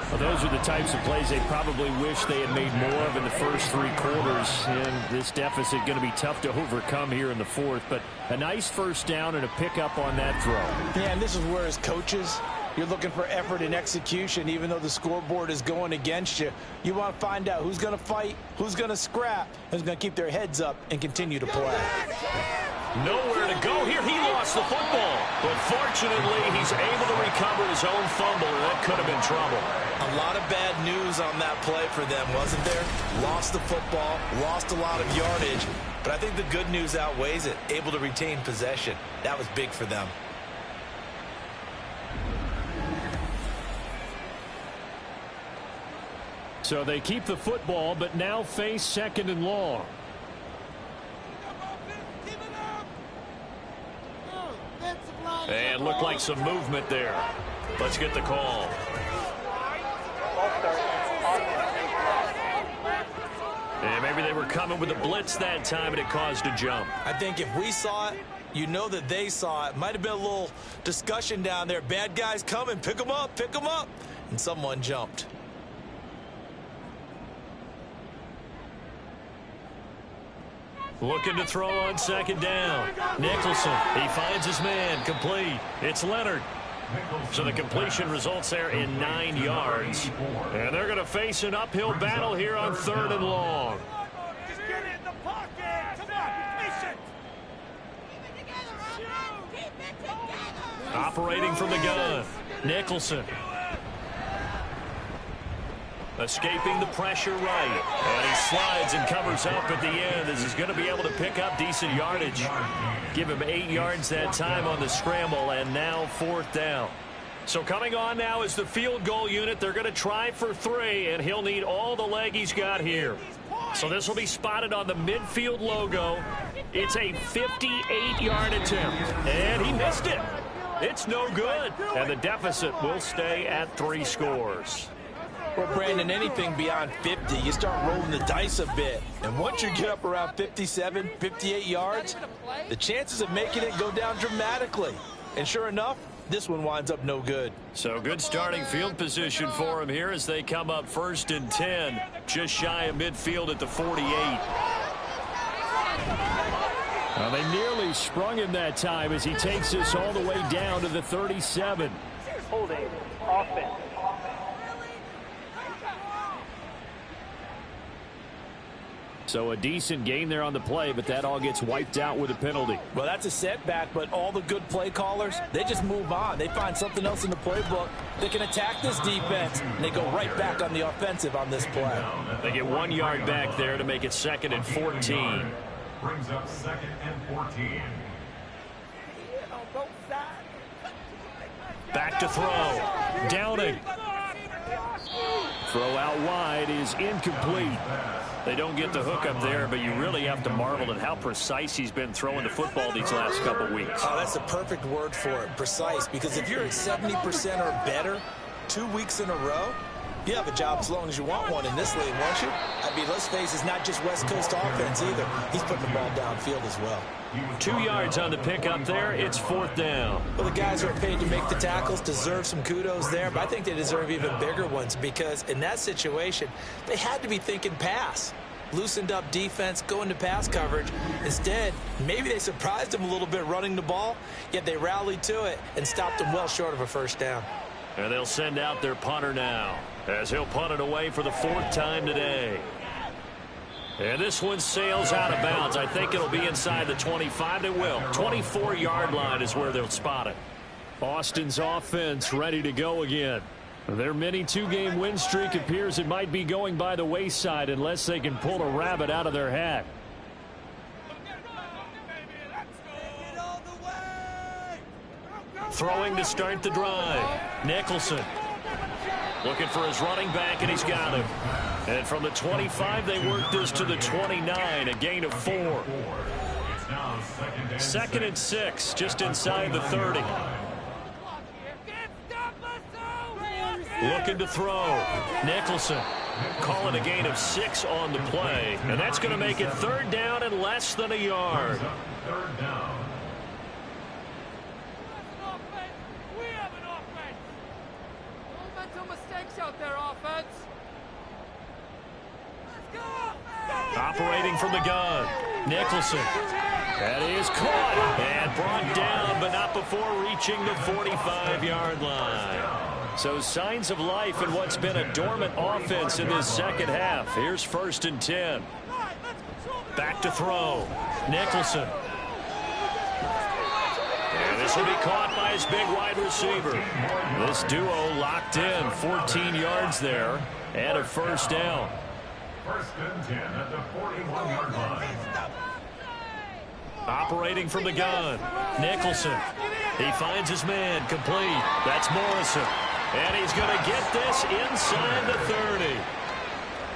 Well, those are the types of plays they probably wish they had made more of in the first 3 quarters. And this deficit going to be tough to overcome here in the 4th. But a nice 1st down and a pickup on that throw. Yeah, and this is where as coaches, you're looking for effort and execution, even though the scoreboard is going against you. You want to find out who's going to fight, who's going to scrap, who's going to keep their heads up and continue to play. Nowhere to go here. He lost the football. But fortunately, he's able to recover his own fumble, and that could have been trouble. A lot of bad news on that play for them, wasn't there? Lost the football, lost a lot of yardage. But I think the good news outweighs it. Able to retain possession. That was big for them. So they keep the football, but now face 2nd and long. And looked like some movement there. Let's get the call. And maybe they were coming with a blitz that time, and it caused a jump. I think if we saw it, you know that they saw it. Might have been a little discussion down there. Bad guys coming. Pick them up. Pick them up. And someone jumped. Looking to throw on 2nd down. Nicholson, he finds his man, complete. It's Leonard. So the completion results there in 9 yards. And they're going to face an uphill battle here on 3rd and long. Just get it in the pocket. Come on, mission. Keep it together, Keep it together. Operating from the gun, Nicholson. Escaping the pressure right. And he slides and covers up at the end as he's going to be able to pick up decent yardage. Give him 8 yards that time on the scramble, and now 4th down. So coming on now is the field goal unit. They're going to try for 3, and he'll need all the leg he's got here. So this will be spotted on the midfield logo. It's a 58-yard attempt, and he missed it. It's no good, and the deficit will stay at 3 scores. Well, Brandon, anything beyond 50, you start rolling the dice a bit. And once you get up around 57, 58 yards, the chances of making it go down dramatically. And sure enough, this one winds up no good. So good starting field position for him here as they come up 1st and 10, just shy of midfield at the 48. Well, they nearly sprung him that time as he takes this all the way down to the 37. Holding. Offense. So a decent gain there on the play, but that all gets wiped out with a penalty. Well, that's a setback, but all the good play callers, they just move on. They find something else in the playbook. They can attack this defense, and they go right back on the offensive on this play. They get 1 yard back there to make it 2nd and 14. Brings up 2nd and 14. Back to throw. Downing. Throw out wide is incomplete. They don't get the hook up there, but you really have to marvel at how precise he's been throwing the football these last couple weeks. Oh, that's the perfect word for it, precise, because if you're at 70% or better 2 weeks in a row, you have a job as long as you want one in this league, won't you? I mean, let's face it, it's not just West Coast offense either. He's putting the ball downfield as well. 2 yards on the pickup there. It's 4th down. Well, the guys who are paid to make the tackles deserve some kudos there, but I think they deserve even bigger ones because in that situation, they had to be thinking pass. Loosened up defense, going to pass coverage. Instead, maybe they surprised him a little bit running the ball, yet they rallied to it and stopped him well short of a 1st down. And they'll send out their punter now as he'll punt it away for the 4th time today. And this one sails out of bounds. I think it'll be inside the 25. It will. 24-yard line is where they'll spot it. Austin's offense ready to go again. Their mini 2-game win streak appears it might be going by the wayside unless they can pull a rabbit out of their hat. Throwing to start the drive. Nicholson looking for his running back, and he's got him. And from the 25, they work this to the 29, a gain of 4. 2nd and 6, just inside the 30. Looking to throw. Nicholson calling a gain of 6 on the play, and that's going to make it 3rd down and less than a yard. 3rd down. Operating from the gun, Nicholson. That is caught and brought down, but not before reaching the 45-yard line. So signs of life in what's been a dormant offense in this 2nd half. Here's 1st and 10. Back to throw. Nicholson. And this will be caught by his big wide receiver. This duo locked in. 14 yards there and a 1st down. 1st and 10 at the 41-yard line. Operating from the gun, Nicholson. He finds his man, complete. That's Morrison. And he's going to get this inside the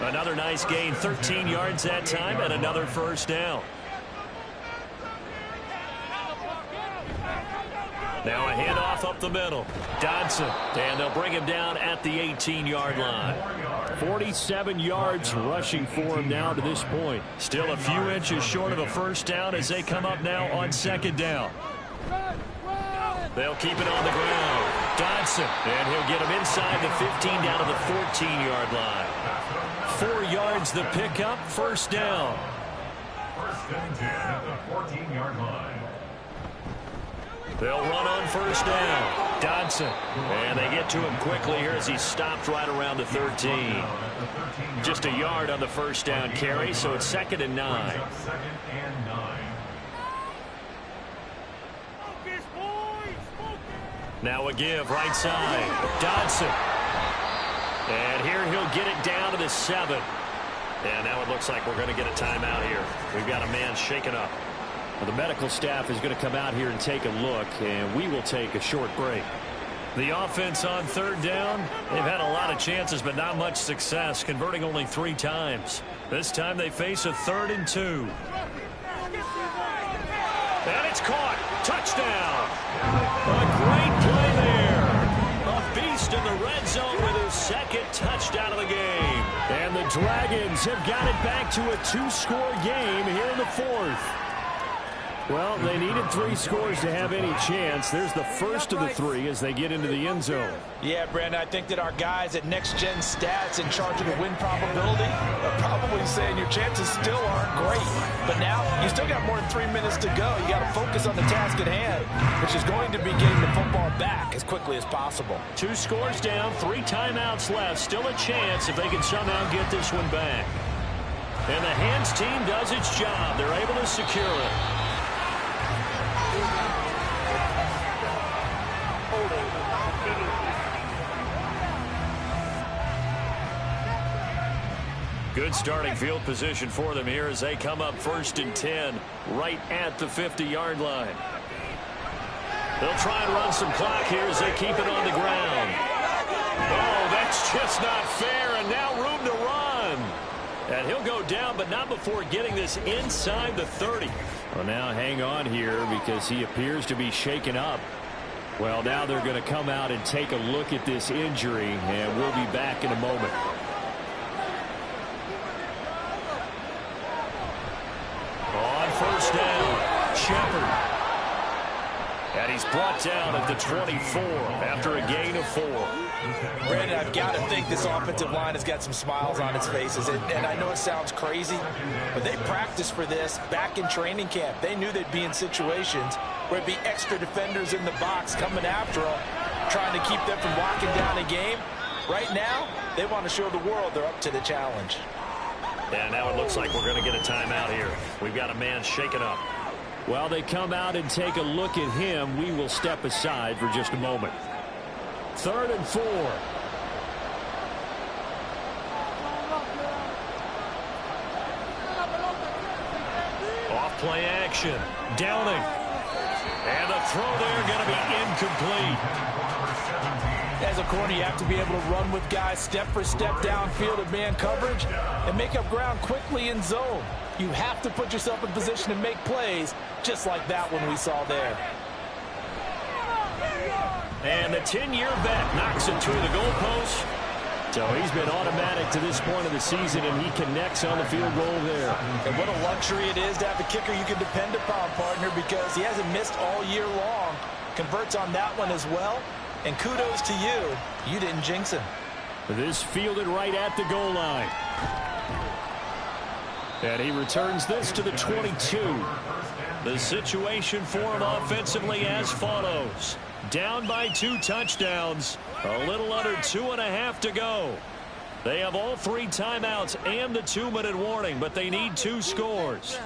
30. Another nice gain, 13 yards that time, and another 1st down. Now a handoff up the middle. Dodson, and they'll bring him down at the 18-yard line. 47 yards rushing for him now to this point. Still a few inches short of a 1st down as they come up now on 2nd down. They'll keep it on the ground. Dodson, and he'll get him inside the 15 down to the 14-yard line. 4 yards the pickup, 1st down. 1st and 10 at the 14-yard line. They'll run on 1st down. Dodson. And they get to him quickly here as he's stopped right around the 13. Just a yard on the 1st down carry, so it's 2nd and 9. 2nd and 9. Now a give right side. Dodson. And here he'll get it down to the 7. And now it looks like we're going to get a timeout here. We've got a man shaken up. Well, the medical staff is going to come out here and take a look, and we will take a short break. The offense on 3rd down, they've had a lot of chances, but not much success, converting only 3 times. This time they face a 3rd and 2. And it's caught. Touchdown. A great play there. A beast in the red zone with his 2nd touchdown of the game. And the Dragons have got it back to a 2-score game here in the 4th. Well, they needed 3 scores to have any chance. There's the first of the 3 as they get into the end zone. Yeah, Brandon, I think that our guys at Next Gen Stats in charge of the win probability are probably saying your chances still aren't great. But now you still got more than 3 minutes to go. You got to focus on the task at hand, which is going to be getting the football back as quickly as possible. 2 scores down, 3 timeouts left. Still a chance if they can somehow get this one back. And the hands team does its job. They're able to secure it. Good starting field position for them here as they come up 1st and 10 right at the 50-yard line. They'll try and run some clock here as they keep it on the ground. Oh, that's just not fair, and now room to run. And he'll go down, but not before getting this inside the 30. Well, now hang on here because he appears to be shaken up. Well, now they're going to come out and take a look at this injury, and we'll be back in a moment. On 1st down, Shepard. And he's brought down at the 24 after a gain of 4. Brandon, I've got to think this offensive line has got some smiles on its faces. And I know it sounds crazy, but they practiced for this back in training camp. They knew they'd be in situations where it'd be extra defenders in the box coming after them, trying to keep them from locking down a game. Right now, they want to show the world they're up to the challenge. And now it looks like we're going to get a timeout here. We've got a man shaken up. While they come out and take a look at him, we will step aside for just a moment. 3rd and 4. Off play action. Downing. And the throw there going to be incomplete. As a corner, you have to be able to run with guys step for step downfield in man coverage and make up ground quickly in zone. You have to put yourself in position to make plays just like that one we saw there. And the 10-year vet knocks it through the goalpost. So he's been automatic to this point of the season, and he connects on the field goal there. And what a luxury it is to have a kicker you can depend upon, partner, because he hasn't missed all year long. Converts on that one as well. And kudos to you. You didn't jinx him. This fielded right at the goal line. And he returns this to the 22. The situation for him offensively as follows. Down by 2 touchdowns. A little under 2.5 to go. They have all 3 timeouts and the 2-minute warning, but they need 2 scores.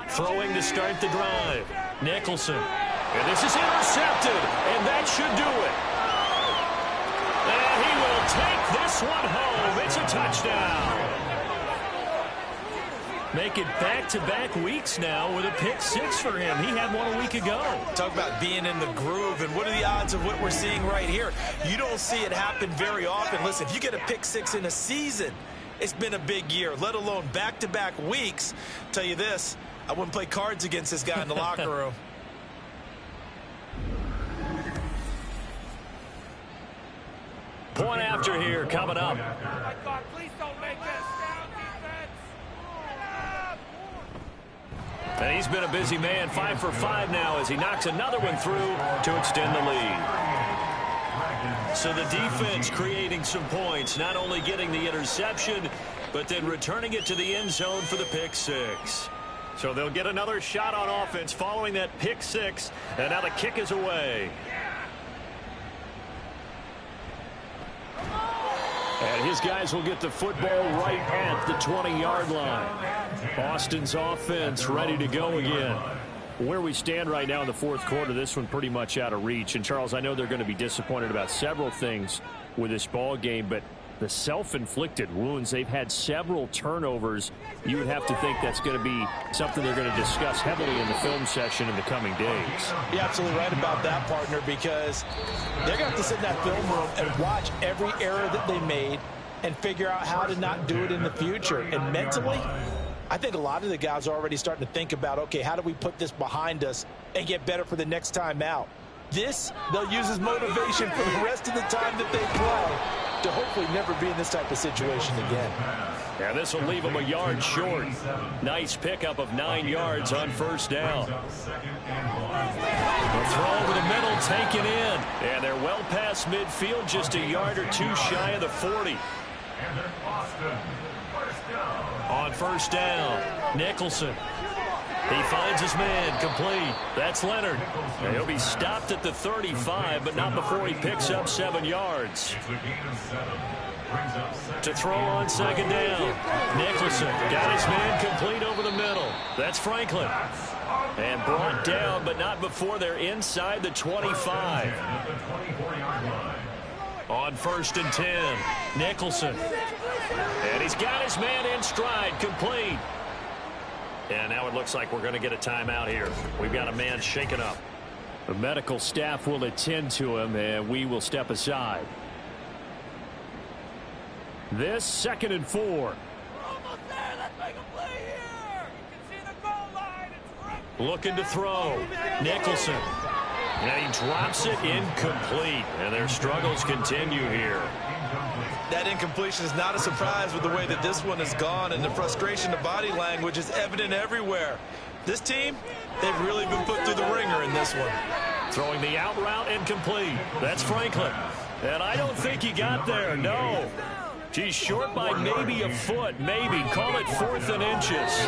Throwing to start the drive. Nicholson. And this is intercepted. And that should do it. And he will take this one home. It's a touchdown. Make it back-to-back weeks now with a pick 6 for him. He had one a week ago. Talk about being in the groove, and what are the odds of what we're seeing right here? You don't see it happen very often. Listen, if you get a pick 6 in a season, it's been a big year, let alone back-to-back weeks. Tell you this, I wouldn't play cards against this guy in the locker room. Point after here coming up. Please don't make this. And he's been a busy man, 5 for 5 now as he knocks another one through to extend the lead. So the defense creating some points, not only getting the interception, but then returning it to the end zone for the pick 6. So they'll get another shot on offense following that pick 6, and now the kick is away. And his guys will get the football right at the 20-yard line. Austin's offense ready to go again. Where we stand right now in the fourth quarter, this one pretty much out of reach. And, Charles, I know they're going to be disappointed about several things with this ball game, but the self-inflicted wounds, they've had several turnovers. You would have to think that's going to be something they're going to discuss heavily in the film session in the coming days. You're absolutely right about that, partner, because they're going to have to sit in that film room and watch every error that they made and figure out how to not do it in the future. And mentally, I think a lot of the guys are already starting to think about, okay, how do we put this behind us and get better for the next time out? This, they'll use as motivation for the rest of the time that they play to hopefully never be in this type of situation again. Yeah, this will leave them a yard short. Nice pickup of 9 yards on first down. The throw over the middle, taken in. And they're well past midfield, just a yard or two shy of the 40. On first down, Nicholson. He finds his man, complete. That's Leonard. And he'll be stopped at the 35, but not before he picks up 7 yards. To throw on second down, Nicholson got his man complete over the middle. That's Franklin. And brought down, but not before they're inside the 25. On first and 10, Nicholson. And he's got his man in stride, complete. And now it looks like we're going to get a timeout here. We've got a man shaken up. The medical staff will attend to him, and we will step aside. This 2nd and 4. We're almost there. Let's make a play here. You can see the goal line. It's right. Looking to throw. Nicholson. And he drops it incomplete. And their struggles continue here. That incompletion is not a surprise with the way that this one has gone, and the frustration, the body language is evident everywhere. This team, they've really been put through the ringer in this one. Throwing the out route incomplete. That's Franklin. And I don't think he got there, no. He's short by maybe a foot, maybe. Call it 4th and inches.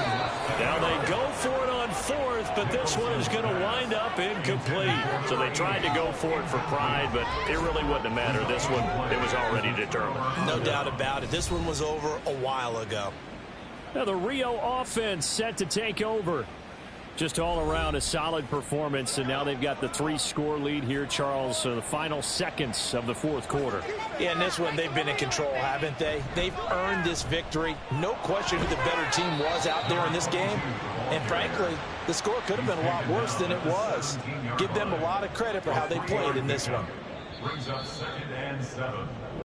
Now they go for it on 4th, but this one is going to wind up incomplete. So they tried to go for it for pride, but it really wouldn't have mattered. This one, it was already determined. No doubt about it. This one was over a while ago. Now the Rio offense set to take over. Just all around a solid performance, and now they've got the 3-score lead here, Charles. So the final seconds of the fourth quarter. Yeah, in this one, they've been in control, haven't they? They've earned this victory. No question who the better team was out there in this game. And frankly, the score could have been a lot worse than it was. Give them a lot of credit for how they played in this one. Brings up 2nd and 7.